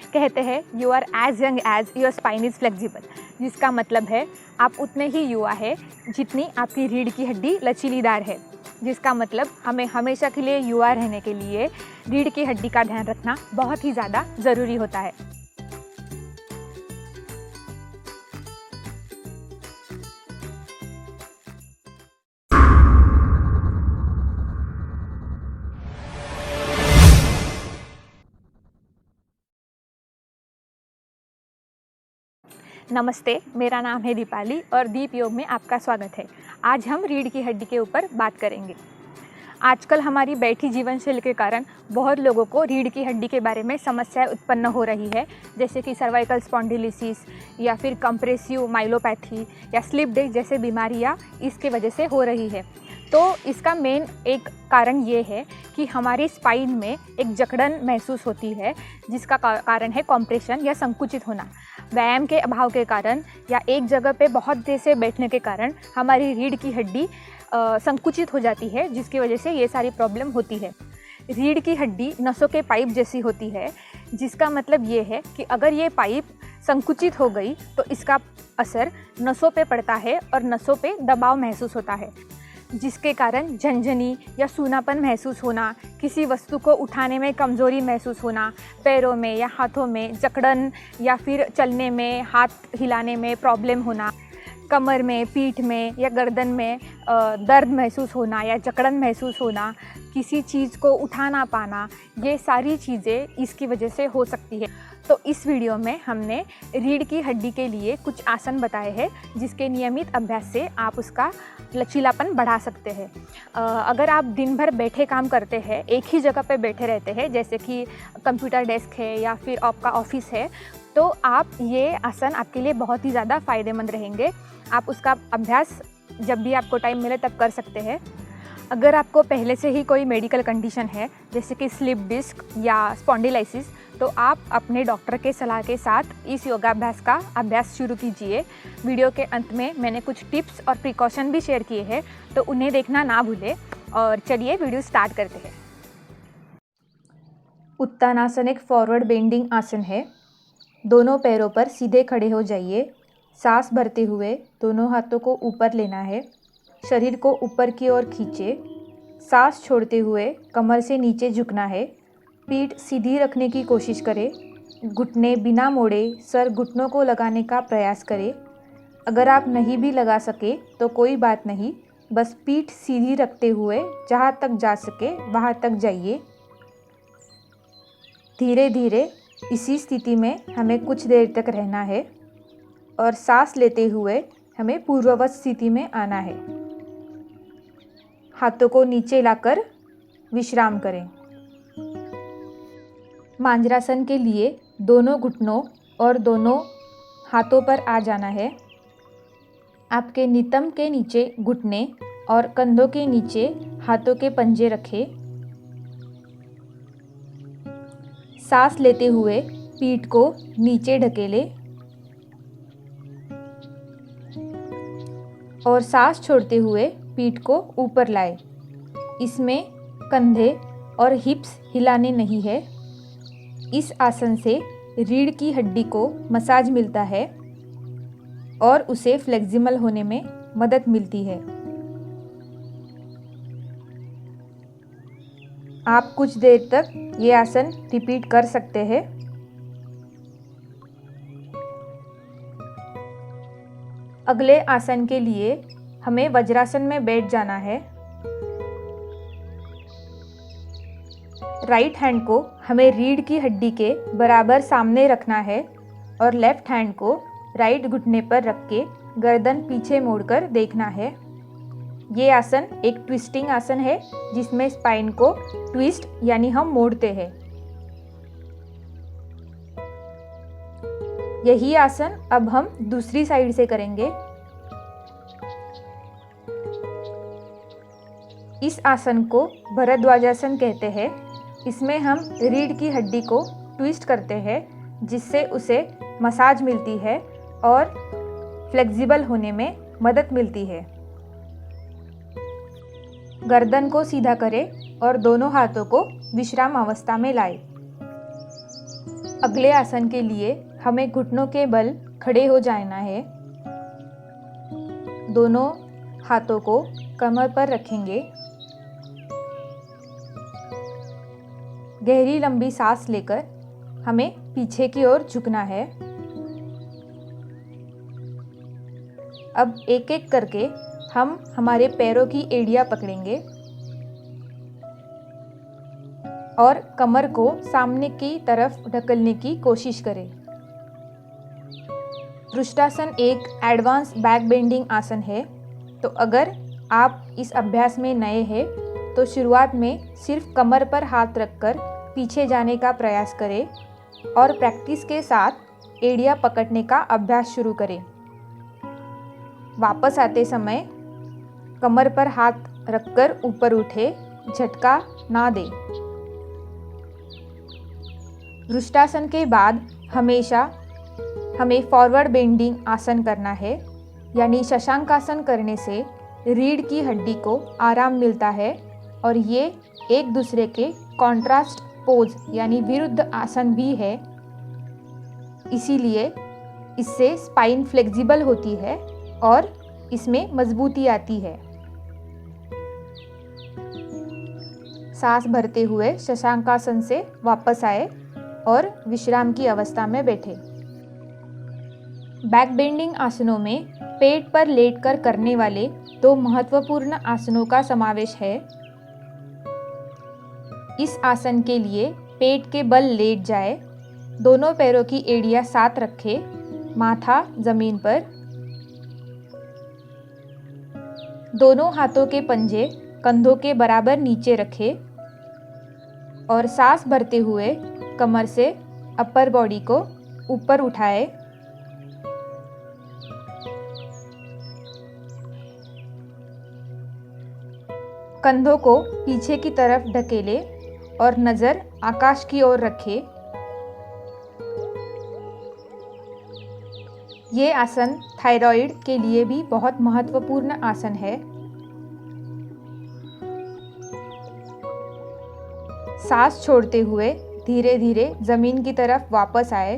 कहते हैं you are as young as your spine is flexible, जिसका मतलब है आप उतने ही युवा है जितनी आपकी रीढ़ की हड्डी लचीलीदार है। जिसका मतलब हमें हमेशा के लिए युवा रहने के लिए रीढ़ की हड्डी का ध्यान रखना बहुत ही ज़्यादा ज़रूरी होता है। नमस्ते, मेरा नाम है दीपाली और दीप योग में आपका स्वागत है। आज हम रीढ़ की हड्डी के ऊपर बात करेंगे। आजकल हमारी बैठी जीवन शैली के कारण बहुत लोगों को रीढ़ की हड्डी के बारे में समस्याएं उत्पन्न हो रही है, जैसे कि सर्वाइकल स्पॉन्डिलिसिस या फिर कंप्रेसिव माइलोपैथी या स्लिप डिस्क जैसे बीमारियां इसके वजह से हो रही है। तो इसका मेन एक कारण ये है कि हमारी स्पाइन में एक जकड़न महसूस होती है, जिसका कारण है कॉम्प्रेशन या संकुचित होना। व्यायाम के अभाव के कारण या एक जगह पे बहुत देर से बैठने के कारण हमारी रीढ़ की हड्डी संकुचित हो जाती है, जिसकी वजह से ये सारी प्रॉब्लम होती है। रीढ़ की हड्डी नसों के पाइप जैसी होती है, जिसका मतलब ये है कि अगर ये पाइप संकुचित हो गई तो इसका असर नसों पे पड़ता है और नसों पे दबाव महसूस होता है, जिसके कारण झनझनी या सूनापन महसूस होना, किसी वस्तु को उठाने में कमज़ोरी महसूस होना, पैरों में या हाथों में जकड़न या फिर चलने में, हाथ हिलाने में प्रॉब्लम होना, कमर में, पीठ में या गर्दन में दर्द महसूस होना या जकड़न महसूस होना, किसी चीज़ को उठा ना पाना, ये सारी चीज़ें इसकी वजह से हो सकती है। तो इस वीडियो में हमने रीढ़ की हड्डी के लिए कुछ आसन बताए हैं, जिसके नियमित अभ्यास से आप उसका लचीलापन बढ़ा सकते हैं। अगर आप दिन भर बैठे काम करते हैं, एक ही जगह पे बैठे रहते हैं, जैसे कि कंप्यूटर डेस्क है या फिर आपका ऑफिस है, तो आप ये आसन आपके लिए बहुत ही ज़्यादा फ़ायदेमंद रहेंगे। आप उसका अभ्यास जब भी आपको टाइम मिले तब कर सकते हैं। अगर आपको पहले से ही कोई मेडिकल कंडीशन है, जैसे कि स्लिप डिस्क या स्पॉन्डिलाइसिस, तो आप अपने डॉक्टर के सलाह के साथ इस योगाभ्यास का अभ्यास शुरू कीजिए। वीडियो के अंत में मैंने कुछ टिप्स और प्रिकॉशन भी शेयर किए हैं, तो उन्हें देखना ना भूलें। और चलिए वीडियो स्टार्ट करते हैं। उत्तानासन एक फॉरवर्ड बेंडिंग आसन है। दोनों पैरों पर सीधे खड़े हो जाइए। सांस भरते हुए दोनों हाथों को ऊपर लेना है। शरीर को ऊपर की ओर खींचे। सांस छोड़ते हुए कमर से नीचे झुकना है। पीठ सीधी रखने की कोशिश करें। घुटने बिना मोड़े सर घुटनों को लगाने का प्रयास करें। अगर आप नहीं भी लगा सके तो कोई बात नहीं, बस पीठ सीधी रखते हुए जहाँ तक जा सके वहाँ तक जाइए। धीरे धीरे इसी स्थिति में हमें कुछ देर तक रहना है और सांस लेते हुए हमें पूर्ववत स्थिति में आना है। हाथों को नीचे लाकर विश्राम करें। मांजरासन के लिए दोनों घुटनों और दोनों हाथों पर आ जाना है। आपके नितंब के नीचे घुटने और कंधों के नीचे हाथों के पंजे रखें। सांस लेते हुए पीठ को नीचे ढकेलें और सांस छोड़ते हुए पीठ को ऊपर लाएं। इसमें कंधे और हिप्स हिलाने नहीं है। इस आसन से रीढ़ की हड्डी को मसाज मिलता है और उसे फ्लेक्सिबल होने में मदद मिलती है। आप कुछ देर तक ये आसन रिपीट कर सकते हैं। अगले आसन के लिए हमें वज्रासन में बैठ जाना है। राइट हैंड को हमें रीढ़ की हड्डी के बराबर सामने रखना है और लेफ्ट हैंड को राइट घुटने पर रख के गर्दन पीछे मोड़कर देखना है। ये आसन एक ट्विस्टिंग आसन है, जिसमें स्पाइन को ट्विस्ट यानी हम मोड़ते हैं। यही आसन अब हम दूसरी साइड से करेंगे। इस आसन को भरद्वाजासन कहते हैं। इसमें हम रीढ़ की हड्डी को ट्विस्ट करते हैं, जिससे उसे मसाज मिलती है और फ्लेक्सिबल होने में मदद मिलती है। गर्दन को सीधा करें और दोनों हाथों को विश्राम अवस्था में लाएं। अगले आसन के लिए हमें घुटनों के बल खड़े हो जाना है। दोनों हाथों को कमर पर रखेंगे। गहरी लंबी सांस लेकर हमें पीछे की ओर झुकना है। अब एक एक करके हम हमारे पैरों की एड़ियां पकड़ेंगे और कमर को सामने की तरफ ढकलने की कोशिश करें। पृष्ठासन एक एडवांस बैक बेंडिंग आसन है, तो अगर आप इस अभ्यास में नए हैं तो शुरुआत में सिर्फ कमर पर हाथ रखकर पीछे जाने का प्रयास करें और प्रैक्टिस के साथ एड़ियां पकड़ने का अभ्यास शुरू करें। वापस आते समय कमर पर हाथ रखकर ऊपर उठे, झटका ना दें। पृष्ठासन के बाद हमेशा हमें फॉरवर्ड बेंडिंग आसन करना है, यानी शशांकासन करने से रीढ़ की हड्डी को आराम मिलता है और ये एक दूसरे के कॉन्ट्रास्ट पोज यानी विरुद्ध आसन भी है। इसीलिए इससे स्पाइन फ्लेक्सिबल होती है और इसमें मजबूती आती है। सांस भरते हुए शशांकासन से वापस आए और विश्राम की अवस्था में बैठे। बैक बेंडिंग आसनों में पेट पर लेटकर करने वाले दो महत्वपूर्ण आसनों का समावेश है। इस आसन के लिए पेट के बल लेट जाए, दोनों पैरों की एड़ियां साथ रखें, माथा जमीन पर, दोनों हाथों के पंजे कंधों के बराबर नीचे रखें और सांस भरते हुए कमर से अपर बॉडी को ऊपर उठाए। कंधों को पीछे की तरफ ढकेले और नज़र आकाश की ओर रखें। ये आसन थायराइड के लिए भी बहुत महत्वपूर्ण आसन है। सांस छोड़ते हुए धीरे धीरे जमीन की तरफ वापस आए।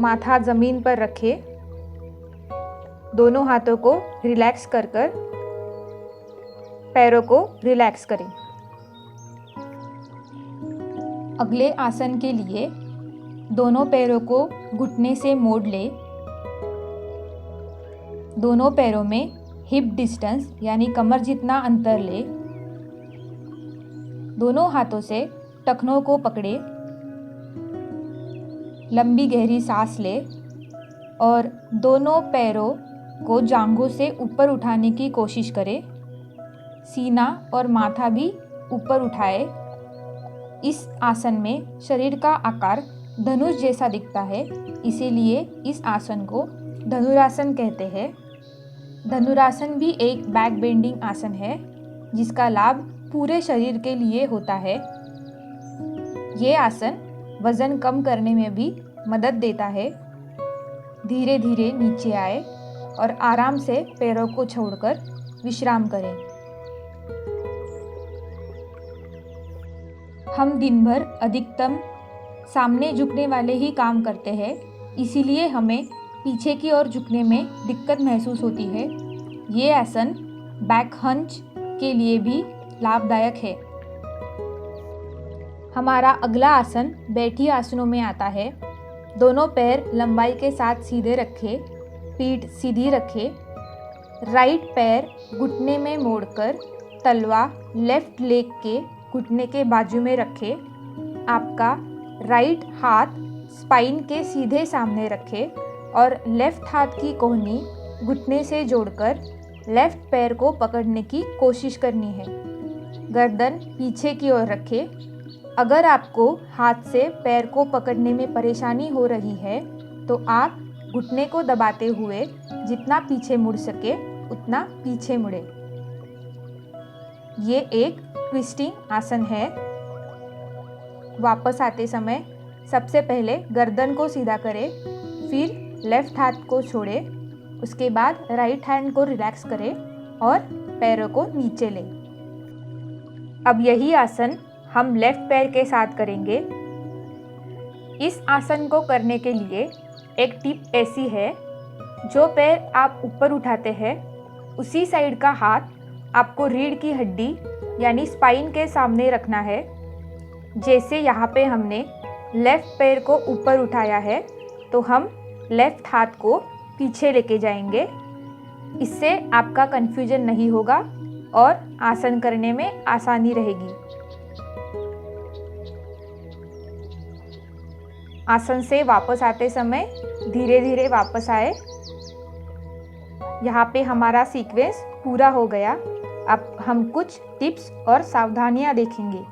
माथा जमीन पर रखें। दोनों हाथों को रिलैक्स कर पैरों को रिलैक्स करें। अगले आसन के लिए दोनों पैरों को घुटने से मोड़ ले। दोनों पैरों में हिप डिस्टेंस यानी कमर जितना अंतर ले। दोनों हाथों से टखनों को पकड़े। लंबी गहरी सांस ले और दोनों पैरों को जांघों से ऊपर उठाने की कोशिश करें। सीना और माथा भी ऊपर उठाए। इस आसन में शरीर का आकार धनुष जैसा दिखता है, इसीलिए इस आसन को धनुरासन कहते हैं। धनुरासन भी एक बैक बेंडिंग आसन है, जिसका लाभ पूरे शरीर के लिए होता है। ये आसन वजन कम करने में भी मदद देता है। धीरे धीरे नीचे आए और आराम से पैरों को छोड़कर विश्राम करें। हम दिन भर अधिकतम सामने झुकने वाले ही काम करते हैं, इसीलिए हमें पीछे की ओर झुकने में दिक्कत महसूस होती है। ये आसन बैक हंच के लिए भी लाभदायक है। हमारा अगला आसन बैठी आसनों में आता है। दोनों पैर लंबाई के साथ सीधे रखें, पीठ सीधी रखें। राइट पैर घुटने में मोड़कर तलवा लेफ्ट लेग के घुटने के बाजू में रखें। आपका राइट हाथ स्पाइन के सीधे सामने रखें और लेफ्ट हाथ की कोहनी घुटने से जोड़कर लेफ्ट पैर को पकड़ने की कोशिश करनी है। गर्दन पीछे की ओर रखें। अगर आपको हाथ से पैर को पकड़ने में परेशानी हो रही है तो आप घुटने को दबाते हुए जितना पीछे मुड़ सके उतना पीछे मुड़े। ये एक ट्विस्टिंग आसन है। वापस आते समय सबसे पहले गर्दन को सीधा करें, फिर लेफ्ट हाथ को छोड़ें, उसके बाद राइट हैंड को रिलैक्स करें और पैरों को नीचे लें। अब यही आसन हम लेफ्ट पैर के साथ करेंगे। इस आसन को करने के लिए एक टिप ऐसी है, जो पैर आप ऊपर उठाते हैं उसी साइड का हाथ आपको रीढ़ की हड्डी यानी स्पाइन के सामने रखना है। जैसे यहाँ पे हमने लेफ़्ट पैर को ऊपर उठाया है तो हम लेफ़्ट हाथ को पीछे लेके जाएंगे। इससे आपका कन्फ्यूजन नहीं होगा और आसन करने में आसानी रहेगी। आसन से वापस आते समय धीरे धीरे वापस आए। यहाँ पे हमारा सीक्वेंस पूरा हो गया। अब हम कुछ टिप्स और सावधानियाँ देखेंगे।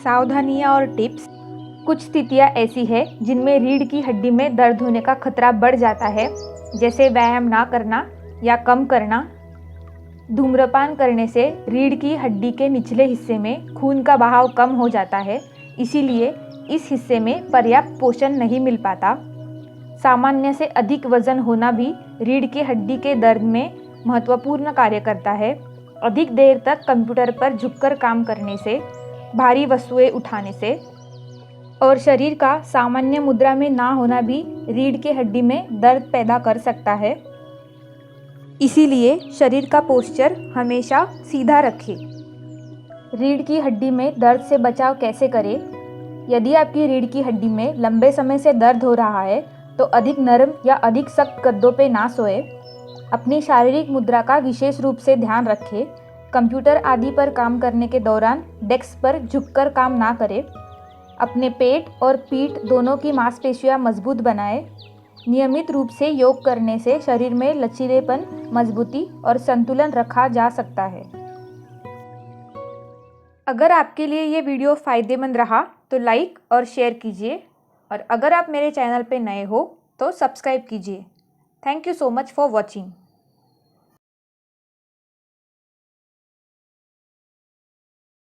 सावधानियाँ और टिप्स। कुछ स्थितियाँ ऐसी है जिनमें रीढ़ की हड्डी में दर्द होने का खतरा बढ़ जाता है, जैसे व्यायाम ना करना या कम करना। धूम्रपान करने से रीढ़ की हड्डी के निचले हिस्से में खून का बहाव कम हो जाता है, इसीलिए इस हिस्से में पर्याप्त पोषण नहीं मिल पाता। सामान्य से अधिक वजन होना भी रीढ़ की हड्डी के दर्द में महत्वपूर्ण कार्य करता है। अधिक देर तक कंप्यूटर पर झुककर काम करने से, भारी वस्तुएं उठाने से और शरीर का सामान्य मुद्रा में ना होना भी रीढ़ की हड्डी में दर्द पैदा कर सकता है। इसीलिए शरीर का पोस्चर हमेशा सीधा रखें। रीढ़ की हड्डी में दर्द से बचाव कैसे करें? यदि आपकी रीढ़ की हड्डी में लंबे समय से दर्द हो रहा है तो अधिक नरम या अधिक सख्त गद्दों पे ना सोए। अपनी शारीरिक मुद्रा का विशेष रूप से ध्यान रखें। कंप्यूटर आदि पर काम करने के दौरान डेस्क पर झुककर काम ना करें। अपने पेट और पीठ दोनों की मांसपेशियां मजबूत बनाएं। नियमित रूप से योग करने से शरीर में लचीलेपन, मजबूती और संतुलन रखा जा सकता है। अगर आपके लिए ये वीडियो फ़ायदेमंद रहा तो लाइक और शेयर कीजिए, और अगर आप मेरे चैनल पे नए हो तो सब्सक्राइब कीजिए। Thank you so much for watching.